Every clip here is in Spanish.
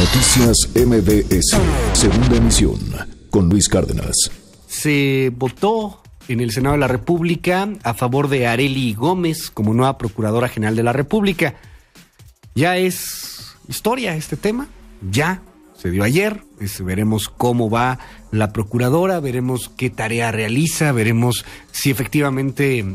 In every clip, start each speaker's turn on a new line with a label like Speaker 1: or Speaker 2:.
Speaker 1: Noticias MBS, segunda emisión, con Luis Cárdenas.
Speaker 2: Se votó en el Senado de la República a favor de Arely Gómez como nueva Procuradora General de la República. Ya es historia este tema, ya se dio ayer. Veremos cómo va la Procuradora, veremos qué tarea realiza, veremos si efectivamente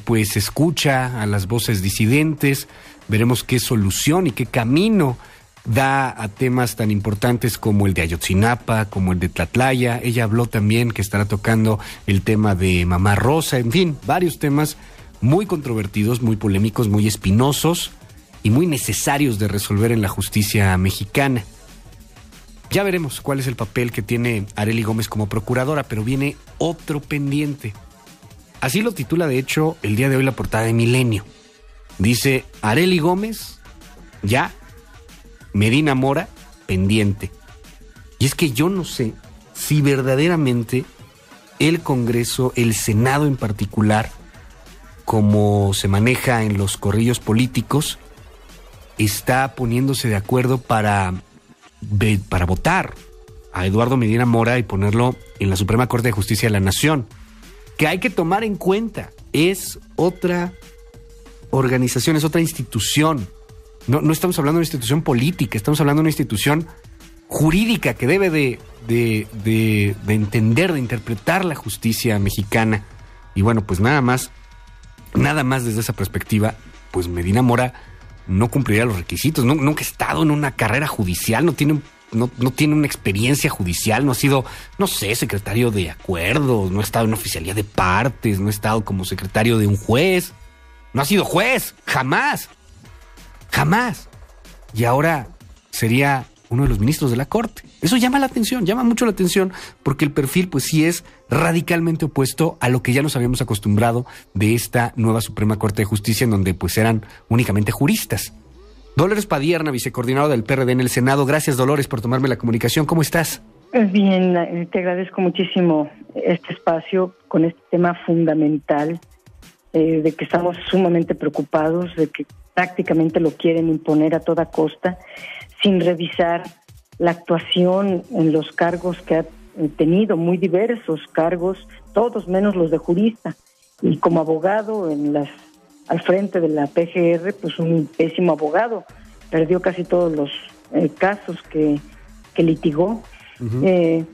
Speaker 2: pues escucha a las voces disidentes, veremos qué solución y qué camino da a temas tan importantes como el de Ayotzinapa, como el de Tlatlaya. Ella habló también que estará tocando el tema de Mamá Rosa, en fin, varios temas muy controvertidos, muy polémicos, muy espinosos y muy necesarios de resolver en la justicia mexicana. Ya veremos cuál es el papel que tiene Arely Gómez como procuradora, pero viene otro pendiente. Así lo titula, de hecho, el día de hoy la portada de Milenio. Dice, Arely Gómez, ya, Medina Mora, pendiente. Y es que yo no sé si verdaderamente el Congreso, el Senado en particular, como se maneja en los corrillos políticos, está poniéndose de acuerdo para votar a Eduardo Medina Mora y ponerlo en la Suprema Corte de Justicia de la Nación. Que hay que tomar en cuenta, es otra organización, es otra institución. No estamos hablando de una institución política, estamos hablando de una institución jurídica que debe de entender, de interpretar la justicia mexicana. Y bueno, pues nada más desde esa perspectiva, pues Medina Mora no cumpliría los requisitos. Nunca ha estado en una carrera judicial, no tiene una experiencia judicial, no ha sido, no sé, secretario de acuerdos, no ha estado en una oficialía de partes, no ha estado como secretario de un juez, no ha sido juez, jamás. Y ahora sería uno de los ministros de la Corte. Eso llama mucho la atención, porque el perfil pues sí es radicalmente opuesto a lo que ya nos habíamos acostumbrado de esta nueva Suprema Corte de Justicia, en donde pues eran únicamente juristas. Dolores Padierna, vicecoordinadora del PRD en el Senado. Gracias, Dolores, por tomarme la comunicación. ¿Cómo estás?
Speaker 3: Bien, te agradezco muchísimo este espacio con este tema fundamental, de que estamos sumamente preocupados, de que prácticamente lo quieren imponer a toda costa, sin revisar la actuación en los cargos que ha tenido, muy diversos cargos, todos menos los de jurista. Y como abogado al frente de la PGR, pues un pésimo abogado, perdió casi todos los casos que litigó. Uh-huh.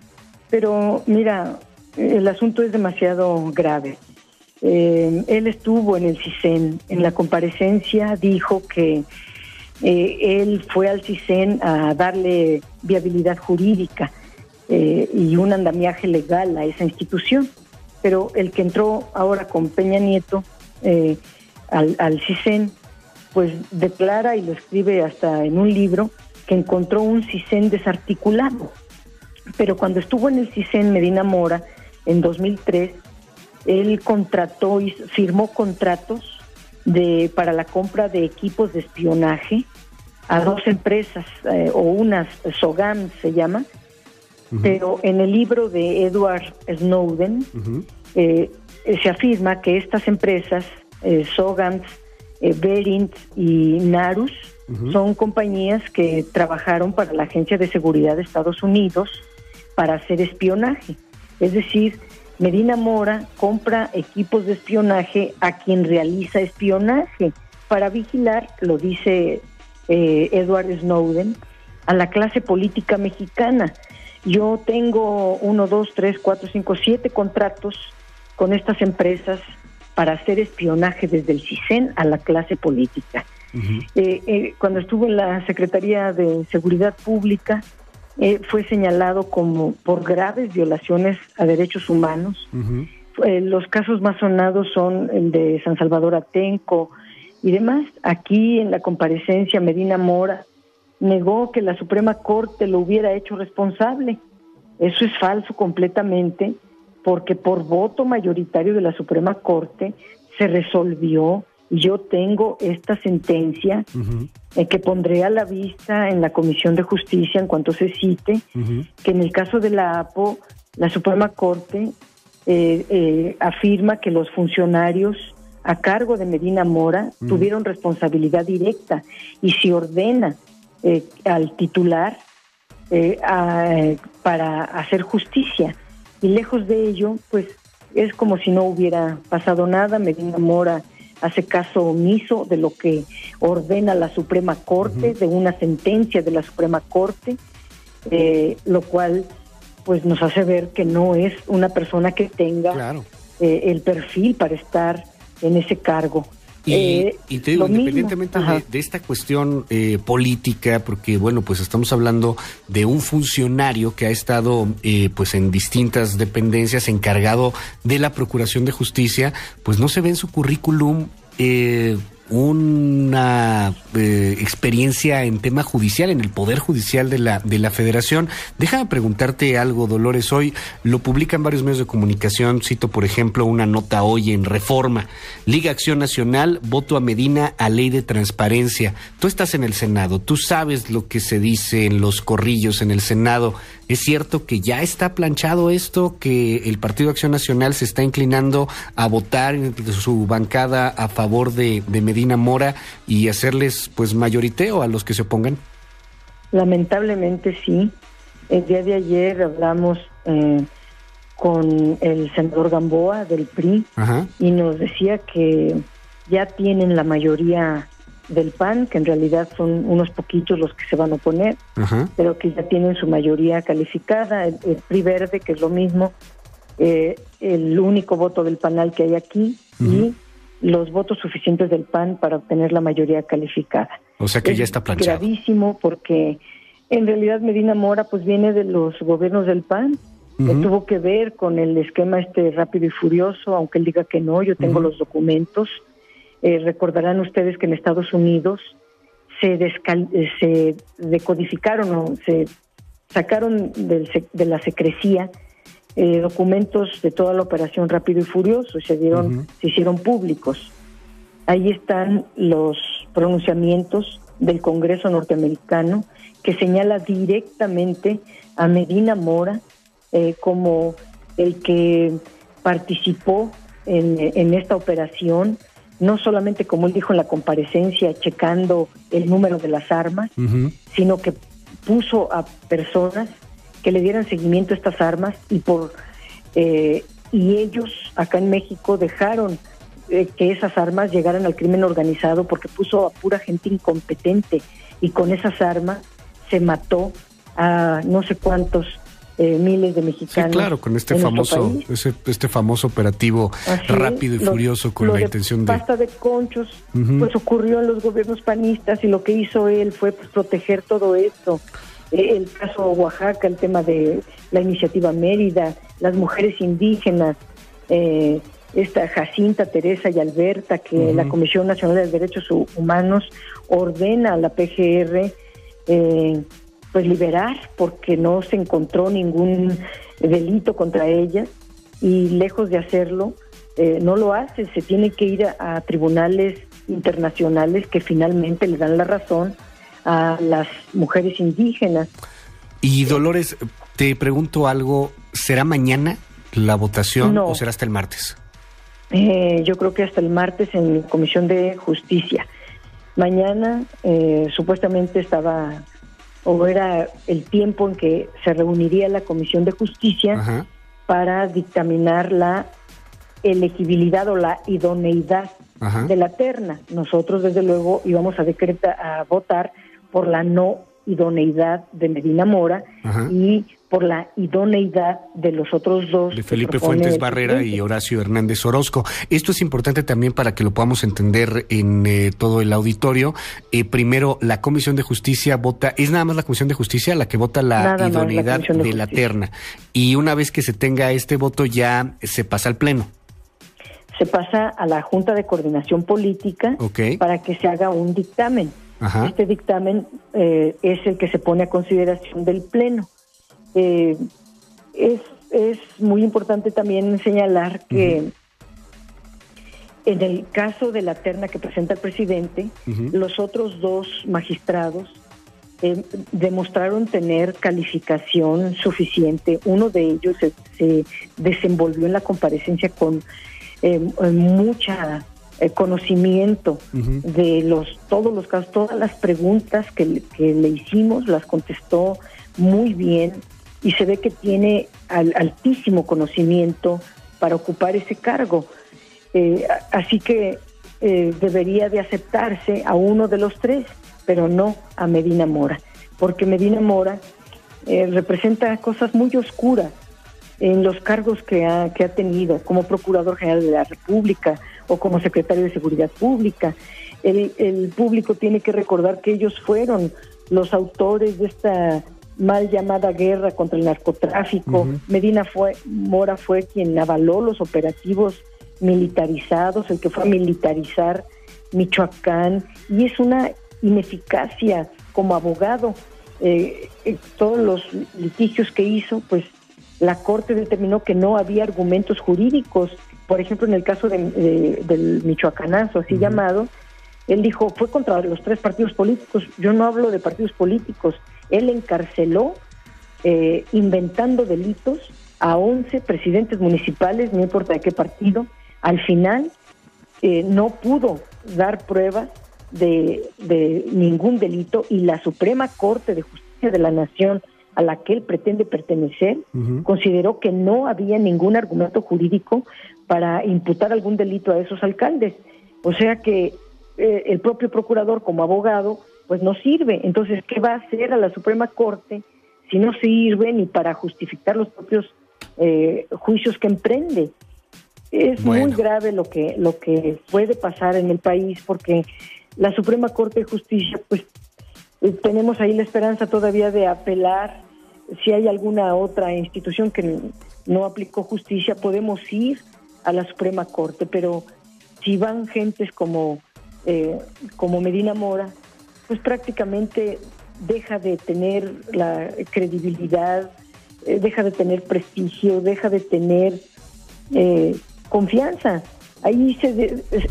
Speaker 3: Pero mira, el asunto es demasiado grave. Él estuvo en el CISEN, en la comparecencia dijo que él fue al CISEN a darle viabilidad jurídica y un andamiaje legal a esa institución, pero el que entró ahora con Peña Nieto al CISEN, pues declara y lo escribe hasta en un libro que encontró un CISEN desarticulado, pero cuando estuvo en el CISEN Medina Mora en 2003, él contrató y firmó contratos para la compra de equipos de espionaje a dos empresas, o unas, Sogam se llama, uh-huh. Pero en el libro de Edward Snowden, uh-huh. Se afirma que estas empresas, Sogam, Verint y Narus, uh-huh. son compañías que trabajaron para la Agencia de Seguridad de Estados Unidos para hacer espionaje. Es decir, Medina Mora compra equipos de espionaje a quien realiza espionaje para vigilar, lo dice Edward Snowden, a la clase política mexicana. Yo tengo 7 contratos con estas empresas para hacer espionaje desde el CISEN a la clase política. Uh-huh. Cuando estuvo en la Secretaría de Seguridad Pública, fue señalado por graves violaciones a derechos humanos. Uh-huh. Los casos más sonados son el de San Salvador Atenco y demás. Aquí en la comparecencia Medina Mora negó que la Suprema Corte lo hubiera hecho responsable. Eso es falso completamente, porque por voto mayoritario de la Suprema Corte se resolvió. Yo tengo esta sentencia uh-huh. Que pondré a la vista en la Comisión de Justicia en cuanto se cite, uh-huh. que en el caso de la APO, la Suprema Corte afirma que los funcionarios a cargo de Medina Mora uh-huh. tuvieron responsabilidad directa y se ordena al titular para hacer justicia. Y lejos de ello, pues es como si no hubiera pasado nada. Medina Mora hace caso omiso de lo que ordena la Suprema Corte, de una sentencia de la Suprema Corte, lo cual pues nos hace ver que no es una persona que tenga el perfil para estar en ese cargo.
Speaker 2: Y te digo, independientemente de esta cuestión política, porque bueno, pues estamos hablando de un funcionario que ha estado pues en distintas dependencias encargado de la Procuración de Justicia, pues no se ve en su currículum una experiencia en tema judicial, en el Poder Judicial de la Federación. Déjame preguntarte algo, Dolores. Hoy lo publican varios medios de comunicación. Cito, por ejemplo, una nota hoy en Reforma. Liga Acción Nacional, voto a Medina a ley de transparencia. Tú estás en el Senado, tú sabes lo que se dice en los corrillos en el Senado. ¿Es cierto que ya está planchado esto, que el Partido Acción Nacional se está inclinando a votar en su bancada a favor de Medina Mora y hacerles pues mayoriteo a los que se opongan?
Speaker 3: Lamentablemente sí. El día de ayer hablamos con el senador Gamboa del PRI y nos decía que ya tienen la mayoría del PAN, que en realidad son unos poquitos los que se van a oponer, pero que ya tienen su mayoría calificada. El PRI Verde, que es lo mismo, el único voto del PANAL que hay aquí, y los votos suficientes del PAN para obtener la mayoría calificada.
Speaker 2: O sea que ya está planchado.
Speaker 3: Es gravísimo porque en realidad Medina Mora pues viene de los gobiernos del PAN, que tuvo que ver con el esquema Rápido y Furioso, aunque él diga que no, yo tengo los documentos. Recordarán ustedes que en Estados Unidos se decodificaron o se sacaron de la secrecía documentos de toda la operación Rápido y Furioso, se hicieron públicos. Ahí están los pronunciamientos del Congreso norteamericano que señala directamente a Medina Mora como el que participó en esta operación, no solamente, como él dijo en la comparecencia, checando el número de las armas, sino que puso a personas que le dieran seguimiento a estas armas y ellos acá en México dejaron que esas armas llegaran al crimen organizado porque puso a pura gente incompetente y con esas armas se mató a no sé cuántos miles de mexicanos.
Speaker 2: Sí, claro, con este famoso operativo Rápido y Furioso con la intención de...
Speaker 3: pasta de conchos, pues ocurrió en los gobiernos panistas y lo que hizo él fue pues, proteger todo esto. El caso Oaxaca, el tema de la iniciativa Mérida, las mujeres indígenas, esta Jacinta, Teresa y Alberta, que la Comisión Nacional de Derechos Humanos ordena a la PGR pues liberar porque no se encontró ningún delito contra ellas y lejos de hacerlo no lo hace, se tiene que ir a tribunales internacionales que finalmente le dan la razón a las mujeres indígenas.
Speaker 2: Y Dolores, te pregunto algo, ¿será mañana la votación o será hasta el martes?
Speaker 3: Yo creo que hasta el martes en Comisión de Justicia. Mañana supuestamente era el tiempo en que se reuniría la Comisión de Justicia para dictaminar la elegibilidad o la idoneidad de la terna. Nosotros desde luego íbamos a votar por la no idoneidad de Medina Mora y por la idoneidad de los otros dos.
Speaker 2: De Felipe Fuentes Barrera y Horacio Hernández Orozco. Esto es importante también para que lo podamos entender en todo el auditorio. Primero, la Comisión de Justicia vota, es nada más la Comisión de Justicia la que vota la idoneidad de la terna. Y una vez que se tenga este voto ya se pasa al Pleno.
Speaker 3: Se pasa a la Junta de Coordinación Política para que se haga un dictamen. Este dictamen es el que se pone a consideración del Pleno. Es muy importante también señalar que en el caso de la terna que presenta el presidente, los otros dos magistrados demostraron tener calificación suficiente. Uno de ellos se desenvolvió en la comparecencia con mucha conocimiento de todos los casos, todas las preguntas que le hicimos, las contestó muy bien y se ve que tiene altísimo conocimiento para ocupar ese cargo. Así que debería de aceptarse a uno de los tres, pero no a Medina Mora, porque Medina Mora representa cosas muy oscuras en los cargos que ha tenido como Procurador General de la República o como Secretario de Seguridad Pública. El público tiene que recordar que ellos fueron los autores de esta mal llamada guerra contra el narcotráfico. Medina Mora fue quien avaló los operativos militarizados, el que fue a militarizar Michoacán, y es una ineficacia como abogado. Todos los litigios que hizo, pues la Corte determinó que no había argumentos jurídicos. Por ejemplo, en el caso del Michoacanazo, así llamado, él dijo, fue contra los tres partidos políticos. Yo no hablo de partidos políticos. Él encarceló, inventando delitos, a 11 presidentes municipales, no importa de qué partido. Al final, no pudo dar pruebas de ningún delito, y la Suprema Corte de Justicia de la Nación, a la que él pretende pertenecer, consideró que no había ningún argumento jurídico para imputar algún delito a esos alcaldes. O sea que el propio procurador como abogado pues no sirve. Entonces, ¿qué va a hacer a la Suprema Corte si no sirve ni para justificar los propios juicios que emprende? Es muy grave lo que puede pasar en el país, porque la Suprema Corte de Justicia, pues tenemos ahí la esperanza todavía de apelar. Si hay alguna otra institución que no aplicó justicia, podemos ir a la Suprema Corte, pero si van gentes como Medina Mora, pues prácticamente deja de tener la credibilidad, deja de tener prestigio, deja de tener confianza. Ahí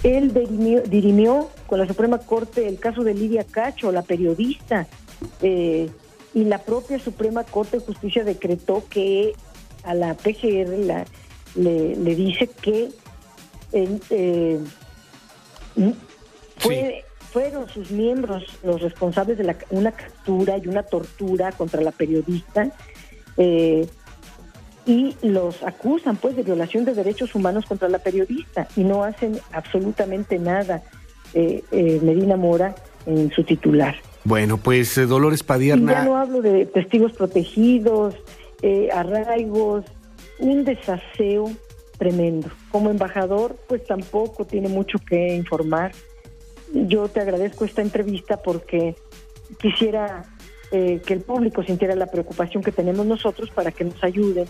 Speaker 3: él dirimió con la Suprema Corte el caso de Lidia Cacho, la periodista, y la propia Suprema Corte de Justicia decretó que a la PGR le dice que fueron sus miembros los responsables de una captura y una tortura contra la periodista, y los acusan pues de violación de derechos humanos contra la periodista, y no hacen absolutamente nada Medina Mora en su titular.
Speaker 2: Bueno, pues Dolores Padierna...
Speaker 3: Y ya no hablo de testigos protegidos, arraigos, un desaseo tremendo. Como embajador, pues tampoco tiene mucho que informar. Yo te agradezco esta entrevista porque quisiera que el público sintiera la preocupación que tenemos nosotros para que nos ayuden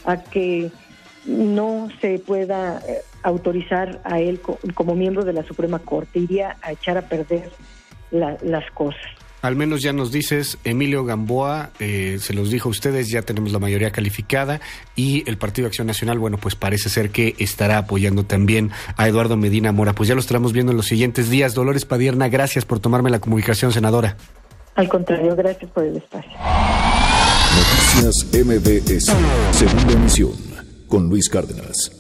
Speaker 3: a que no se pueda autorizar a él como miembro de la Suprema Corte. Iría a echar a perder las cosas.
Speaker 2: Al menos ya nos dices, Emilio Gamboa, se los dijo a ustedes, ya tenemos la mayoría calificada, y el Partido Acción Nacional, bueno, pues parece ser que estará apoyando también a Eduardo Medina Mora. Pues ya lo estaremos viendo en los siguientes días. Dolores Padierna, gracias por tomarme la comunicación, senadora.
Speaker 3: Al contrario, gracias por el espacio.
Speaker 1: Noticias MBS, segunda emisión, con Luis Cárdenas.